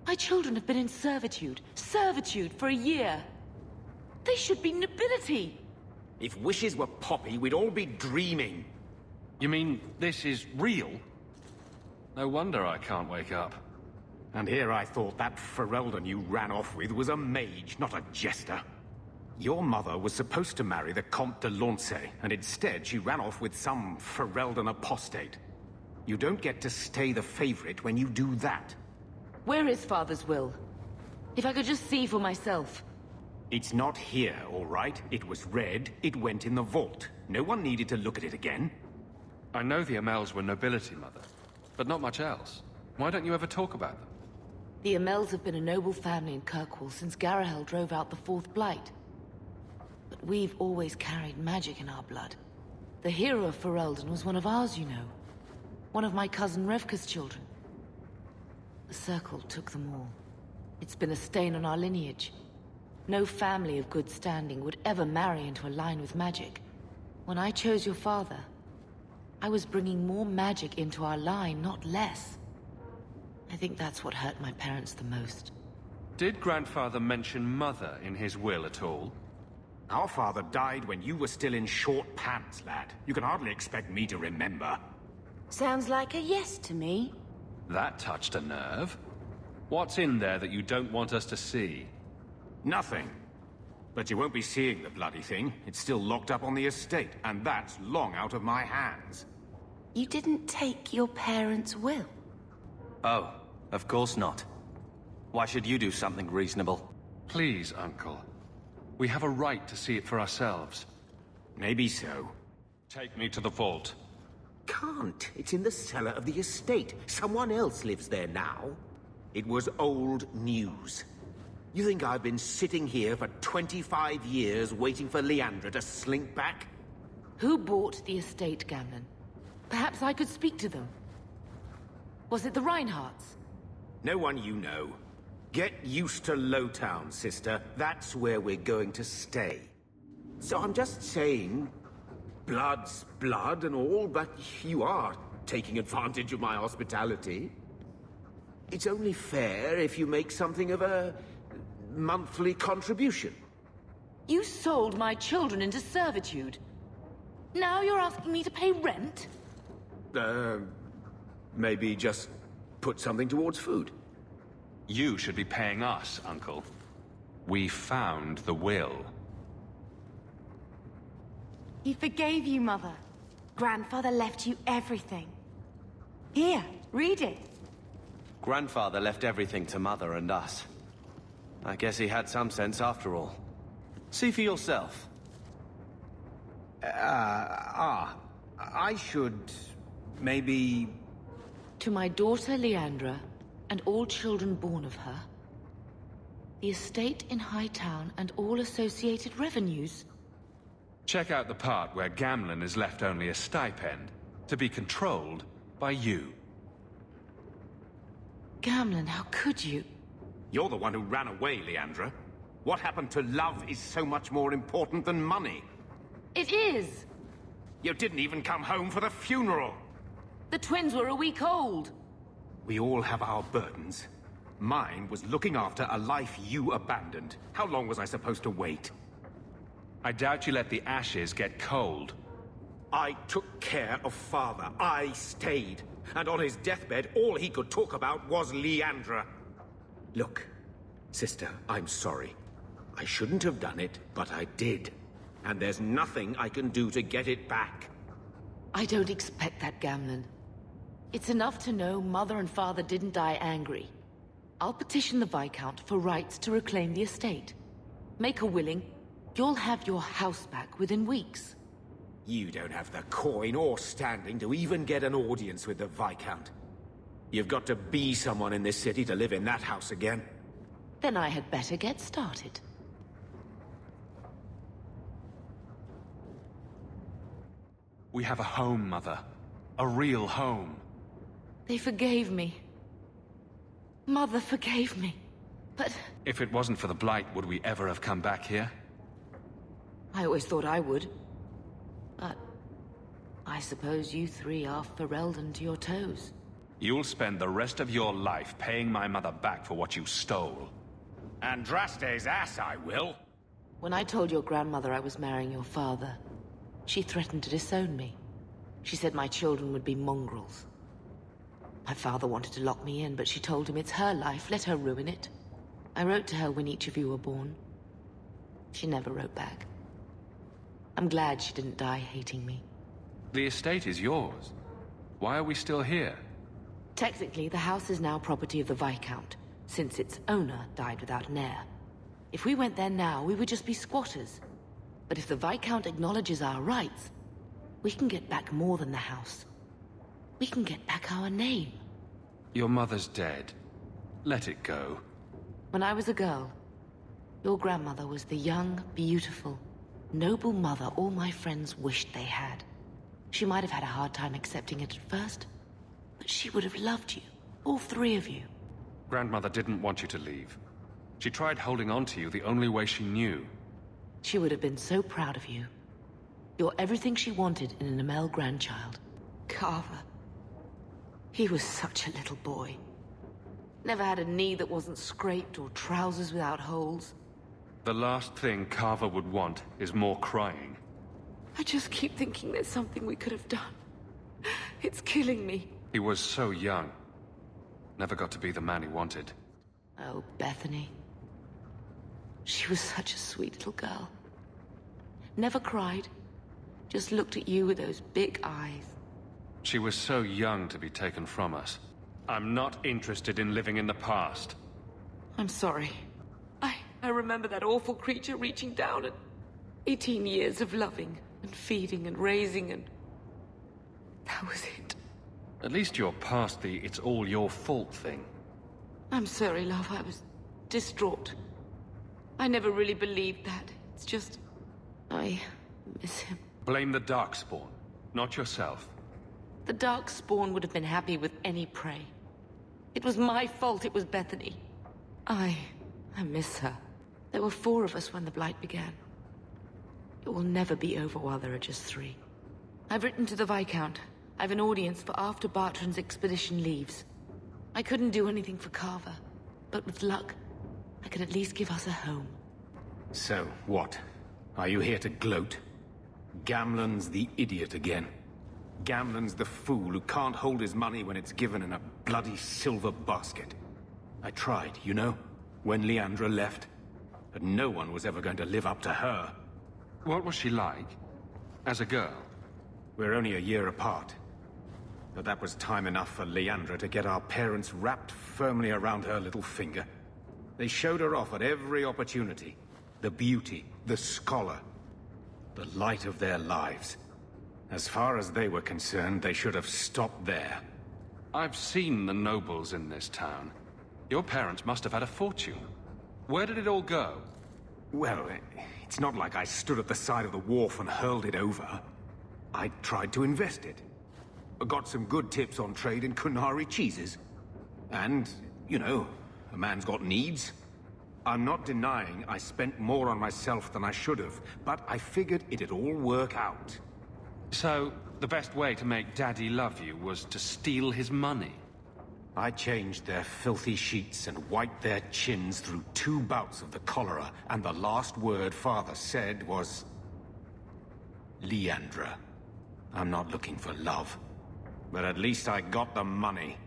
My children have been in servitude for a year. They should be nobility. If wishes were poppy, we'd all be dreaming. You mean this is real? No wonder I can't wake up. And here I thought that Ferelden you ran off with was a mage, not a jester. Your mother was supposed to marry the Comte de Launcey, and instead she ran off with some Ferelden apostate. You don't get to stay the favorite when you do that. Where is Father's will? If I could just see for myself. It's not here, all right? It was read, it went in the vault. No one needed to look at it again. I know the Amels were nobility, Mother, but not much else. Why don't you ever talk about them? The Amels have been a noble family in Kirkwall since Garahel drove out the Fourth Blight. But we've always carried magic in our blood. The hero of Ferelden was one of ours, you know. One of my cousin Revka's children. The Circle took them all. It's been a stain on our lineage. No family of good standing would ever marry into a line with magic. When I chose your father, I was bringing more magic into our line, not less. I think that's what hurt my parents the most. Did Grandfather mention Mother in his will at all? Our father died when you were still in short pants, lad. You can hardly expect me to remember. Sounds like a yes to me. That touched a nerve. What's in there that you don't want us to see? Nothing. But you won't be seeing the bloody thing. It's still locked up on the estate, and that's long out of my hands. You didn't take your parents' will? Oh, of course not. Why should you do something reasonable? Please, Uncle. We have a right to see it for ourselves. Maybe so. Take me to the vault. Can't. It's in the cellar of the estate. Someone else lives there now. It was old news. You think I've been sitting here for 25 years waiting for Leandra to slink back? Who bought the estate, Gamlen? Perhaps I could speak to them. Was it the Reinhardts? No one you know. Get used to Lowtown, sister. That's where we're going to stay. So I'm just saying, blood's blood and all, but you are taking advantage of my hospitality. It's only fair if you make something of a monthly contribution. You sold my children into servitude. Now you're asking me to pay rent? Maybe just put something towards food. You should be paying us, Uncle. We found the will. He forgave you, Mother. Grandfather left you everything. Here, read it. Grandfather left everything to Mother and us. I guess he had some sense after all. See for yourself. I should... maybe... To my daughter Leandra, and all children born of her, the estate in Hightown and all associated revenues. Check out the part where Gamlen is left only a stipend, to be controlled by you. Gamlen, how could you? You're the one who ran away, Leandra. What happened to love is so much more important than money. It is! You didn't even come home for the funeral. The twins were a week old. We all have our burdens. Mine was looking after a life you abandoned. How long was I supposed to wait? I doubt you let the ashes get cold. I took care of Father. I stayed. And on his deathbed, all he could talk about was Leandra. Look, sister, I'm sorry. I shouldn't have done it, but I did. And there's nothing I can do to get it back. I don't expect that, Gamlen. It's enough to know Mother and Father didn't die angry. I'll petition the Viscount for rights to reclaim the estate. Make her willing, you'll have your house back within weeks. You don't have the coin or standing to even get an audience with the Viscount. You've got to be someone in this city to live in that house again. Then I had better get started. We have a home, Mother. A real home. They forgave me. Mother forgave me. But... If it wasn't for the Blight, would we ever have come back here? I always thought I would. But... I suppose you three are Ferelden to your toes. You'll spend the rest of your life paying my mother back for what you stole. Andraste's ass, I will. When I told your grandmother I was marrying your father, she threatened to disown me. She said my children would be mongrels. My father wanted to lock me in, but she told him it's her life, let her ruin it. I wrote to her when each of you were born. She never wrote back. I'm glad she didn't die hating me. The estate is yours. Why are we still here? Technically, the house is now property of the Viscount, since its owner died without an heir. If we went there now, we would just be squatters. But if the Viscount acknowledges our rights, we can get back more than the house. We can get back our name. Your mother's dead. Let it go. When I was a girl, your grandmother was the young, beautiful, noble mother all my friends wished they had. She might have had a hard time accepting it at first, but she would have loved you, all three of you. Grandmother didn't want you to leave. She tried holding on to you the only way she knew. She would have been so proud of you. You're everything she wanted in an Amel grandchild. Carver. He was such a little boy. Never had a knee that wasn't scraped or trousers without holes. The last thing Carver would want is more crying. I just keep thinking there's something we could have done. It's killing me. He was so young. Never got to be the man he wanted. Oh, Bethany. She was such a sweet little girl. Never cried. Just looked at you with those big eyes. She was so young to be taken from us. I'm not interested in living in the past. I'm sorry. I remember that awful creature reaching down and 18 years of loving and feeding and raising and... that was it. At least you're past the it's all your fault thing. I'm sorry, love. I was distraught. I never really believed that. It's just... I miss him. Blame the Darkspawn, not yourself. The Darkspawn would have been happy with any prey. It was my fault it was Bethany. I miss her. There were 4 of us when the Blight began. It will never be over while there are just 3. I've written to the Viscount. I've an audience for after Bartrand's expedition leaves. I couldn't do anything for Carver, but with luck, I can at least give us a home. So, what? Are you here to gloat? Gamlen's the idiot again. Gamlen's the fool who can't hold his money when it's given in a bloody silver basket. I tried, you know, when Leandra left. But no one was ever going to live up to her. What was she like? As a girl? We're only a year apart. But that was time enough for Leandra to get our parents wrapped firmly around her little finger. They showed her off at every opportunity. The beauty, the scholar, the light of their lives. As far as they were concerned, they should have stopped there. I've seen the nobles in this town. Your parents must have had a fortune. Where did it all go? Well, it's not like I stood at the side of the wharf and hurled it over. I tried to invest it. Got some good tips on trade in Kunari cheeses. And, you know, a man's got needs. I'm not denying I spent more on myself than I should have, but I figured it'd all work out. So, the best way to make Daddy love you was to steal his money? I changed their filthy sheets and wiped their chins through 2 bouts of the cholera, and the last word Father said was... Leandra. I'm not looking for love. But at least I got the money.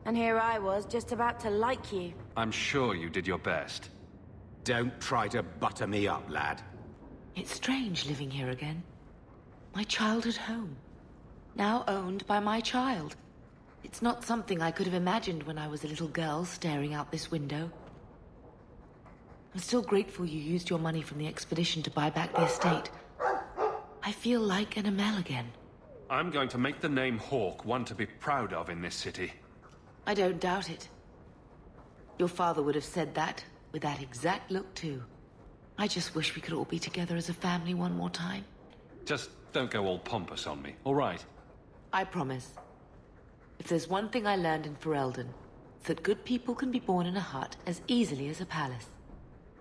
And here I was, just about to like you. I'm sure you did your best. Don't try to butter me up, lad. It's strange living here again. My childhood home. Now owned by my child. It's not something I could have imagined when I was a little girl staring out this window. I'm still grateful you used your money from the expedition to buy back the estate. I feel like an Amel again. I'm going to make the name Hawke one to be proud of in this city. I don't doubt it. Your father would have said that, with that exact look too. I just wish we could all be together as a family one more time. Just don't go all pompous on me, all right? I promise. If there's one thing I learned in Ferelden, it's that good people can be born in a hut as easily as a palace.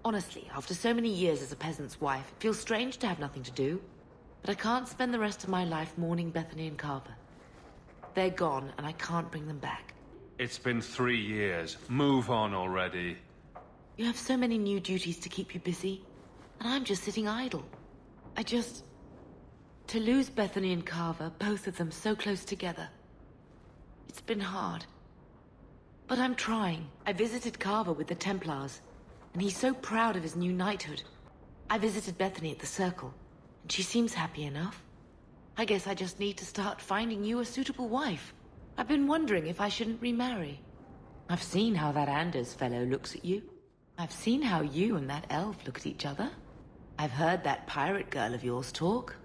Honestly, after so many years as a peasant's wife, it feels strange to have nothing to do. But I can't spend the rest of my life mourning Bethany and Carver. They're gone, and I can't bring them back. It's been 3 years. Move on already. You have so many new duties to keep you busy, and I'm just sitting idle. To lose Bethany and Carver, both of them so close together. It's been hard. But I'm trying. I visited Carver with the Templars, and he's so proud of his new knighthood. I visited Bethany at the Circle, and she seems happy enough. I guess I just need to start finding you a suitable wife. I've been wondering if I shouldn't remarry. I've seen how that Anders fellow looks at you. I've seen how you and that elf look at each other. I've heard that pirate girl of yours talk.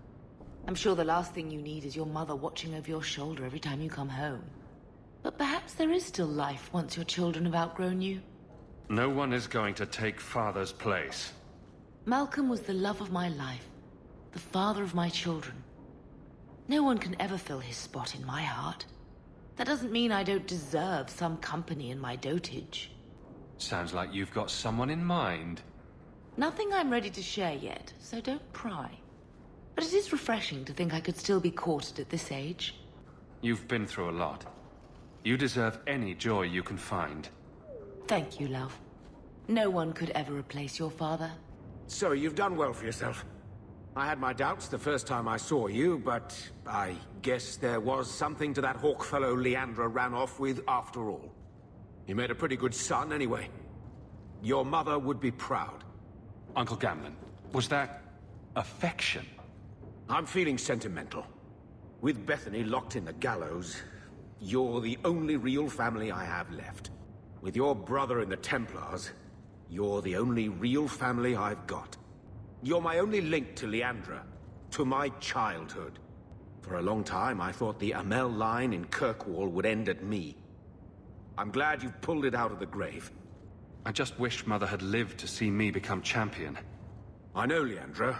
I'm sure the last thing you need is your mother watching over your shoulder every time you come home. But perhaps there is still life once your children have outgrown you. No one is going to take Father's place. Malcolm was the love of my life, the father of my children. No one can ever fill his spot in my heart. That doesn't mean I don't deserve some company in my dotage. Sounds like you've got someone in mind. Nothing I'm ready to share yet, so don't pry. But it is refreshing to think I could still be courted at this age. You've been through a lot. You deserve any joy you can find. Thank you, love. No one could ever replace your father. So you've done well for yourself. I had my doubts the first time I saw you, but I guess there was something to that hawk fellow Leandra ran off with after all. You made a pretty good son anyway. Your mother would be proud. Uncle Gamlen, was that affection? I'm feeling sentimental. With Bethany locked in the gallows, you're the only real family I have left. With your brother in the Templars, you're the only real family I've got. You're my only link to Leandra, to my childhood. For a long time, I thought the Amel line in Kirkwall would end at me. I'm glad you've pulled it out of the grave. I just wished Mother had lived to see me become champion. I know Leandra,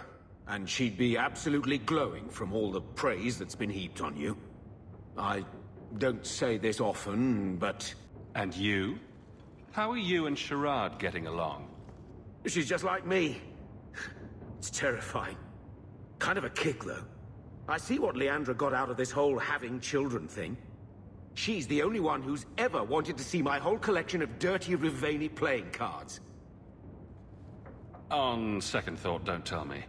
and she'd be absolutely glowing from all the praise that's been heaped on you. I don't say this often, but... And you? How are you and Sherrod getting along? She's just like me. It's terrifying. Kind of a kick, though. I see what Leandra got out of this whole having children thing. She's the only one who's ever wanted to see my whole collection of dirty Riveni playing cards. On second thought, don't tell me.